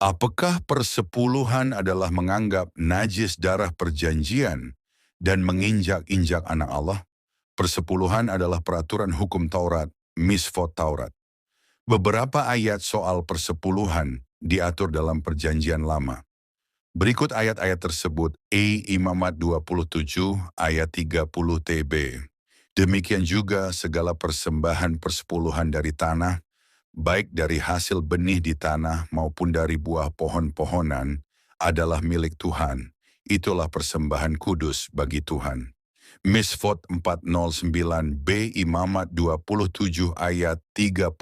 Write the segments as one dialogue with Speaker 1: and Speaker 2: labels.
Speaker 1: Apakah persepuluhan adalah menganggap najis darah perjanjian dan menginjak-injak anak Allah? Persepuluhan adalah peraturan hukum Taurat, misfot Taurat. Beberapa ayat soal persepuluhan diatur dalam perjanjian lama. Berikut ayat-ayat tersebut, Imamat 27 ayat 30 TB. Demikian juga segala persembahan persepuluhan dari tanah, baik dari hasil benih di tanah maupun dari buah pohon-pohonan, adalah milik Tuhan. Itulah persembahan kudus bagi Tuhan. Misfot 409b Imamat 27 ayat 32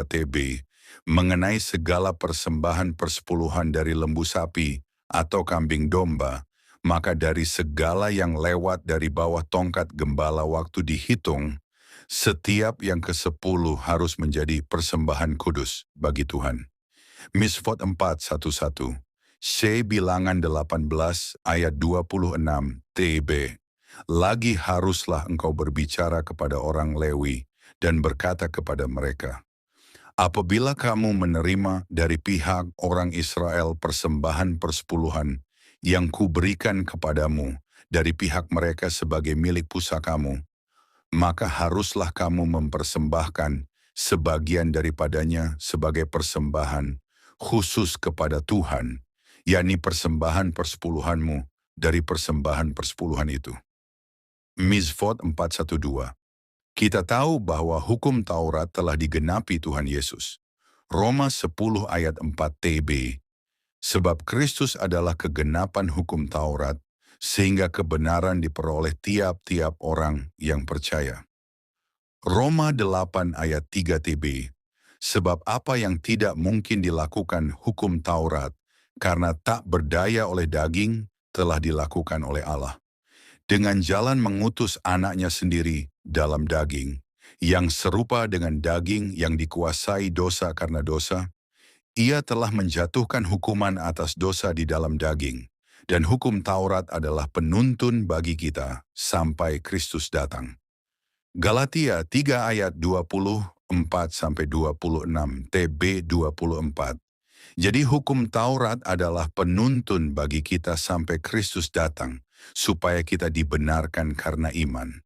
Speaker 1: TB mengenai segala persembahan persepuluhan dari lembu sapi atau kambing domba, maka dari segala yang lewat dari bawah tongkat gembala waktu dihitung, setiap yang ke-10 harus menjadi persembahan kudus bagi Tuhan. Misfot 411, C bilangan 18 ayat 26 TB. Lagi haruslah engkau berbicara kepada orang Lewi dan berkata kepada mereka, apabila kamu menerima dari pihak orang Israel persembahan persepuluhan yang kuberikan kepadamu dari pihak mereka sebagai milik pusakamu, maka haruslah kamu mempersembahkan sebagian daripadanya sebagai persembahan khusus kepada Tuhan, yakni persembahan persepuluhanmu dari persembahan persepuluhan itu. Misfot 412. Kita tahu bahwa hukum Taurat telah digenapi Tuhan Yesus. Roma 10 ayat 4 TB. Sebab Kristus adalah kegenapan hukum Taurat, sehingga kebenaran diperoleh tiap-tiap orang yang percaya. Roma 8 ayat 3 TB. Sebab apa yang tidak mungkin dilakukan hukum Taurat, karena tak berdaya oleh daging, telah dilakukan oleh Allah. Dengan jalan mengutus anaknya sendiri dalam daging, yang serupa dengan daging yang dikuasai dosa karena dosa, ia telah menjatuhkan hukuman atas dosa di dalam daging, dan hukum Taurat adalah penuntun bagi kita sampai Kristus datang. Galatia 3 ayat 24-26 TB 24. Jadi hukum Taurat adalah penuntun bagi kita sampai Kristus datang, supaya kita dibenarkan karena iman.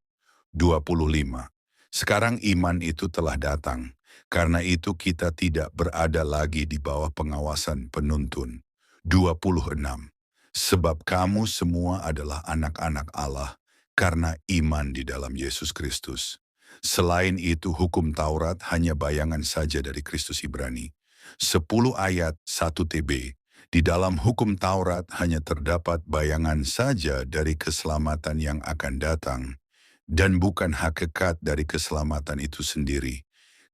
Speaker 1: 25. Sekarang iman itu telah datang, karena itu kita tidak berada lagi di bawah pengawasan penuntun. 26. Sebab kamu semua adalah anak-anak Allah, karena iman di dalam Yesus Kristus. Selain itu hukum Taurat hanya bayangan saja dari Kristus Ibrani. 10 ayat 1 TB. Di dalam hukum Taurat hanya terdapat bayangan saja dari keselamatan yang akan datang, dan bukan hakikat dari keselamatan itu sendiri.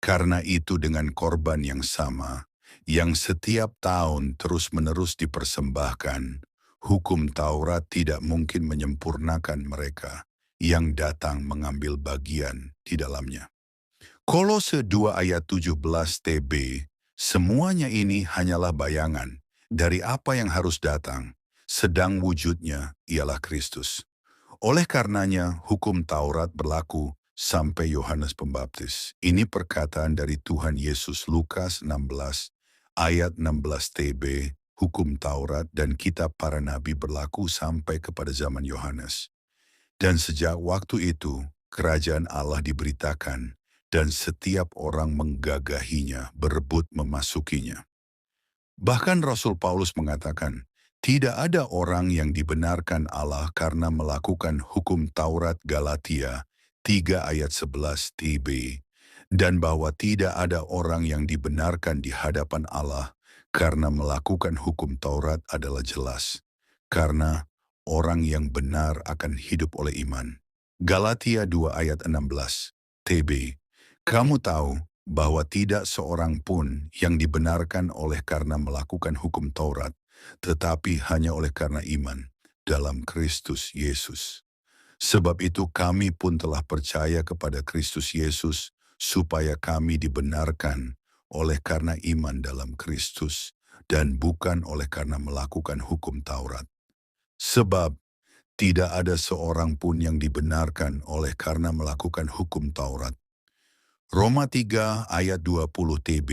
Speaker 1: Karena itu dengan korban yang sama, yang setiap tahun terus-menerus dipersembahkan, hukum Taurat tidak mungkin menyempurnakan mereka yang datang mengambil bagian di dalamnya. Kolose 2 ayat 17 TB, semuanya ini hanyalah bayangan dari apa yang harus datang, sedang wujudnya ialah Kristus. Oleh karenanya, hukum Taurat berlaku sampai Yohanes Pembaptis. Ini perkataan dari Tuhan Yesus Lukas 16 ayat 16 TB, hukum Taurat dan kitab para nabi berlaku sampai kepada zaman Yohanes. Dan sejak waktu itu, kerajaan Allah diberitakan, dan setiap orang menggagahinya, berebut memasukinya. Bahkan Rasul Paulus mengatakan, tidak ada orang yang dibenarkan Allah karena melakukan hukum Taurat Galatia 3 ayat 11 TB, dan bahwa tidak ada orang yang dibenarkan di hadapan Allah karena melakukan hukum Taurat adalah jelas, karena orang yang benar akan hidup oleh iman. Galatia 2 ayat 16 TB. Kamu tahu bahwa tidak seorang pun yang dibenarkan oleh karena melakukan hukum Taurat, tetapi hanya oleh karena iman dalam Kristus Yesus. Sebab itu kami pun telah percaya kepada Kristus Yesus, supaya kami dibenarkan oleh karena iman dalam Kristus, dan bukan oleh karena melakukan hukum Taurat. Sebab tidak ada seorang pun yang dibenarkan oleh karena melakukan hukum Taurat. Roma 3 ayat 20 TB.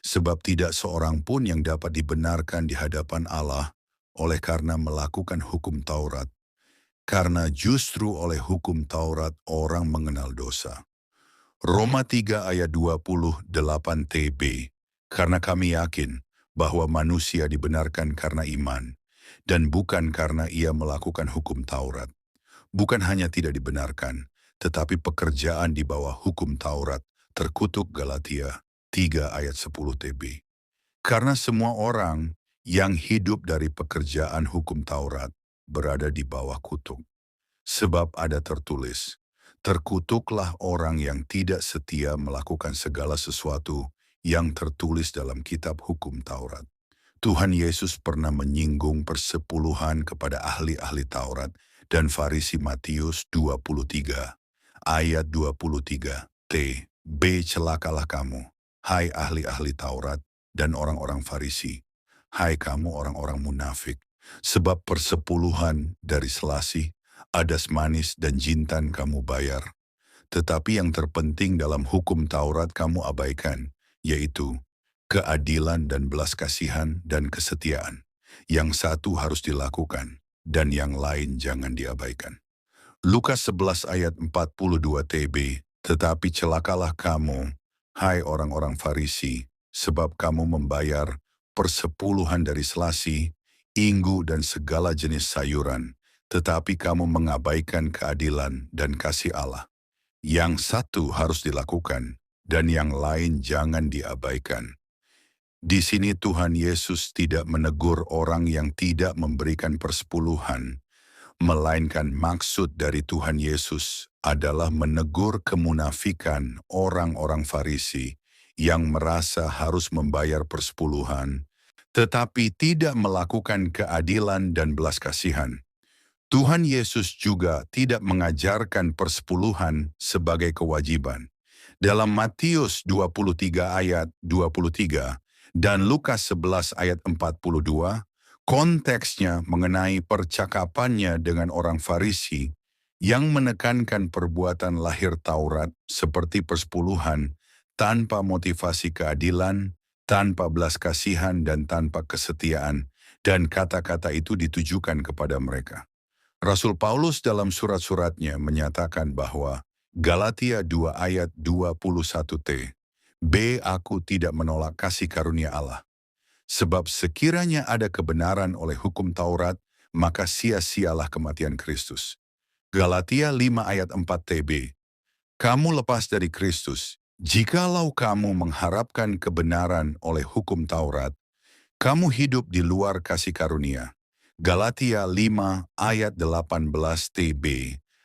Speaker 1: Sebab tidak seorang pun yang dapat dibenarkan di hadapan Allah oleh karena melakukan hukum Taurat, karena justru oleh hukum Taurat orang mengenal dosa. Roma 3 ayat 28 TB, karena kami yakin bahwa manusia dibenarkan karena iman, dan bukan karena ia melakukan hukum Taurat. Bukan hanya tidak dibenarkan, tetapi pekerjaan di bawah hukum Taurat terkutuk. Galatia 3 ayat 10 TB. Karena semua orang yang hidup dari pekerjaan hukum Taurat berada di bawah kutuk. Sebab ada tertulis, terkutuklah orang yang tidak setia melakukan segala sesuatu yang tertulis dalam kitab hukum Taurat. Tuhan Yesus pernah menyinggung persepuluhan kepada ahli-ahli Taurat dan Farisi. Matius 23 ayat 23 TB. Celakalah kamu, hai ahli-ahli Taurat dan orang-orang Farisi, hai kamu orang-orang munafik, sebab persepuluhan dari selasih, adas manis dan jintan kamu bayar. Tetapi yang terpenting dalam hukum Taurat kamu abaikan, yaitu keadilan dan belas kasihan dan kesetiaan. Yang satu harus dilakukan, dan yang lain jangan diabaikan. Lukas 11 ayat 42 TB. Tetapi celakalah kamu, hai orang-orang Farisi, sebab kamu membayar persepuluhan dari selasi, inggu dan segala jenis sayuran, tetapi kamu mengabaikan keadilan dan kasih Allah. Yang satu harus dilakukan, dan yang lain jangan diabaikan. Di sini Tuhan Yesus tidak menegur orang yang tidak memberikan persepuluhan, melainkan maksud dari Tuhan Yesus adalah menegur kemunafikan orang-orang Farisi yang merasa harus membayar persepuluhan, tetapi tidak melakukan keadilan dan belas kasihan. Tuhan Yesus juga tidak mengajarkan persepuluhan sebagai kewajiban. Dalam Matius 23 ayat 23 dan Lukas 11 ayat 42, konteksnya mengenai percakapannya dengan orang Farisi yang menekankan perbuatan lahir Taurat seperti persepuluhan tanpa motivasi keadilan, tanpa belas kasihan dan tanpa kesetiaan, dan kata-kata itu ditujukan kepada mereka. Rasul Paulus dalam surat-suratnya menyatakan bahwa Galatia 2 ayat 21 TB, aku tidak menolak kasih karunia Allah. Sebab sekiranya ada kebenaran oleh hukum Taurat, maka sia-sialah kematian Kristus. Galatia 5 ayat 4 TB, kamu lepas dari Kristus, jikalau kamu mengharapkan kebenaran oleh hukum Taurat, kamu hidup di luar kasih karunia. Galatia 5 ayat 18 TB,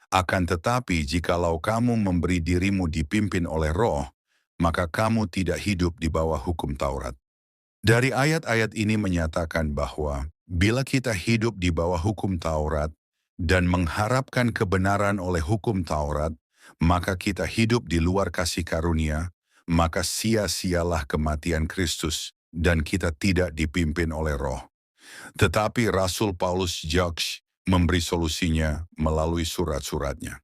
Speaker 1: akan tetapi jikalau kamu memberi dirimu dipimpin oleh Roh, maka kamu tidak hidup di bawah hukum Taurat. Dari ayat-ayat ini menyatakan bahwa bila kita hidup di bawah hukum Taurat dan mengharapkan kebenaran oleh hukum Taurat, maka kita hidup di luar kasih karunia, maka sia-sialah kematian Kristus dan kita tidak dipimpin oleh Roh. Tetapi Rasul Paulus Jaks memberi solusinya melalui surat-suratnya.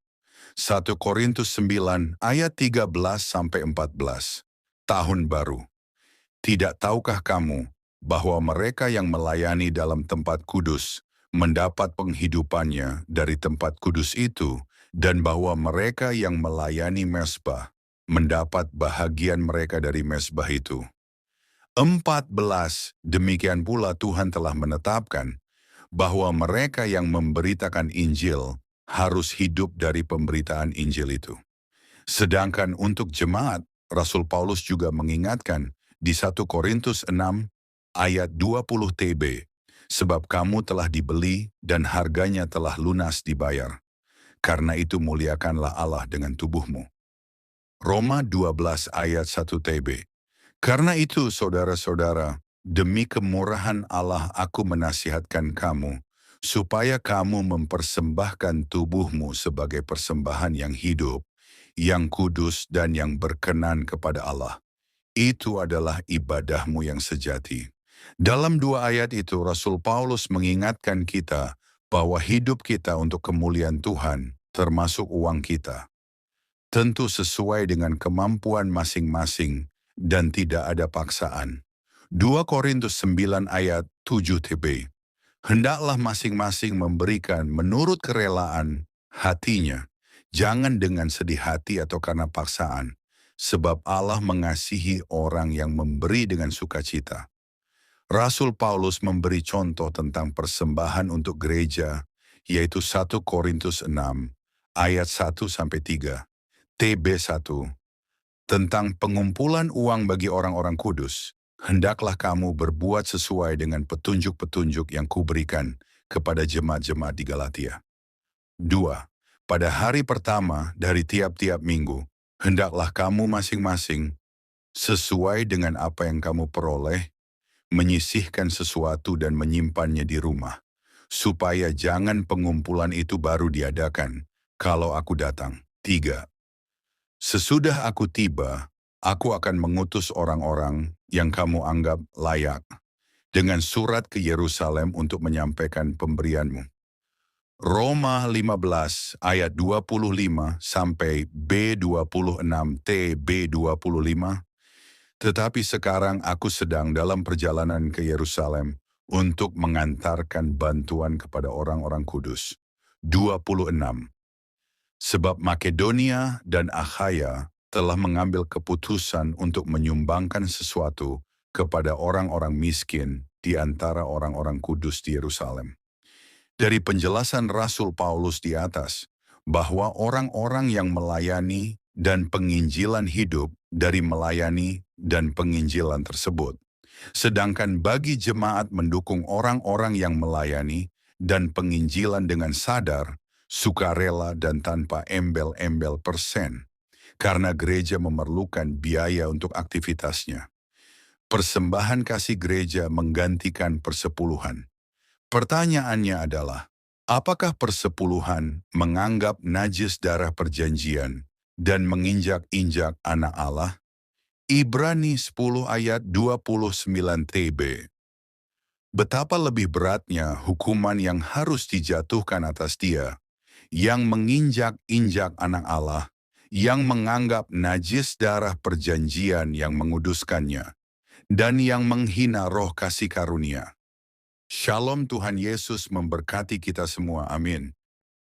Speaker 1: 1 Korintus 9 ayat 13-14, Tahun Baru. Tidak tahukah kamu bahwa mereka yang melayani dalam tempat kudus mendapat penghidupannya dari tempat kudus itu, dan bahwa mereka yang melayani mezbah mendapat bahagian mereka dari mezbah itu? 14. Demikian pula Tuhan telah menetapkan bahwa mereka yang memberitakan Injil harus hidup dari pemberitaan Injil itu. Sedangkan untuk jemaat, Rasul Paulus juga mengingatkan di 1 Korintus 6 ayat 20 TB, sebab kamu telah dibeli dan harganya telah lunas dibayar. Karena itu muliakanlah Allah dengan tubuhmu. Roma 12 ayat 1 TB. Karena itu, saudara-saudara, demi kemurahan Allah aku menasihatkan kamu, supaya kamu mempersembahkan tubuhmu sebagai persembahan yang hidup, yang kudus dan yang berkenan kepada Allah. Itu adalah ibadahmu yang sejati. Dalam 2 ayat itu, Rasul Paulus mengingatkan kita bahwa hidup kita untuk kemuliaan Tuhan, termasuk uang kita, tentu sesuai dengan kemampuan masing-masing dan tidak ada paksaan. 2 Korintus 9 ayat 7-TB. Hendaklah masing-masing memberikan menurut kerelaan hatinya, jangan dengan sedih hati atau karena paksaan, sebab Allah mengasihi orang yang memberi dengan sukacita. Rasul Paulus memberi contoh tentang persembahan untuk gereja, yaitu 1 Korintus 6, ayat 1-3, TB1, tentang pengumpulan uang bagi orang-orang kudus. Hendaklah kamu berbuat sesuai dengan petunjuk-petunjuk yang kuberikan kepada jemaat-jemaat di Galatia. 2. Pada hari pertama dari tiap-tiap minggu, hendaklah kamu masing-masing, sesuai dengan apa yang kamu peroleh, menyisihkan sesuatu dan menyimpannya di rumah, supaya jangan pengumpulan itu baru diadakan kalau aku datang. 3. Sesudah aku tiba, aku akan mengutus orang-orang yang kamu anggap layak dengan surat ke Yerusalem untuk menyampaikan pemberianmu. Roma 15 ayat 25 sampai B26 TB25. Tetapi sekarang aku sedang dalam perjalanan ke Yerusalem untuk mengantarkan bantuan kepada orang-orang kudus. 26. Sebab Makedonia dan Akhaya telah mengambil keputusan untuk menyumbangkan sesuatu kepada orang-orang miskin di antara orang-orang kudus di Yerusalem. Dari penjelasan Rasul Paulus di atas, bahwa orang-orang yang melayani dan penginjilan hidup dari melayani dan penginjilan tersebut. Sedangkan bagi jemaat mendukung orang-orang yang melayani dan penginjilan dengan sadar, sukarela dan tanpa embel-embel persen, karena gereja memerlukan biaya untuk aktivitasnya. Persembahan kasih gereja menggantikan persepuluhan. Pertanyaannya adalah, apakah persepuluhan menganggap najis darah perjanjian dan menginjak-injak anak Allah? Ibrani 10 ayat 29 TB. Betapa lebih beratnya hukuman yang harus dijatuhkan atas dia, yang menginjak-injak anak Allah, yang menganggap najis darah perjanjian yang menguduskannya, dan yang menghina roh kasih karunia. Shalom, Tuhan Yesus memberkati kita semua, amin.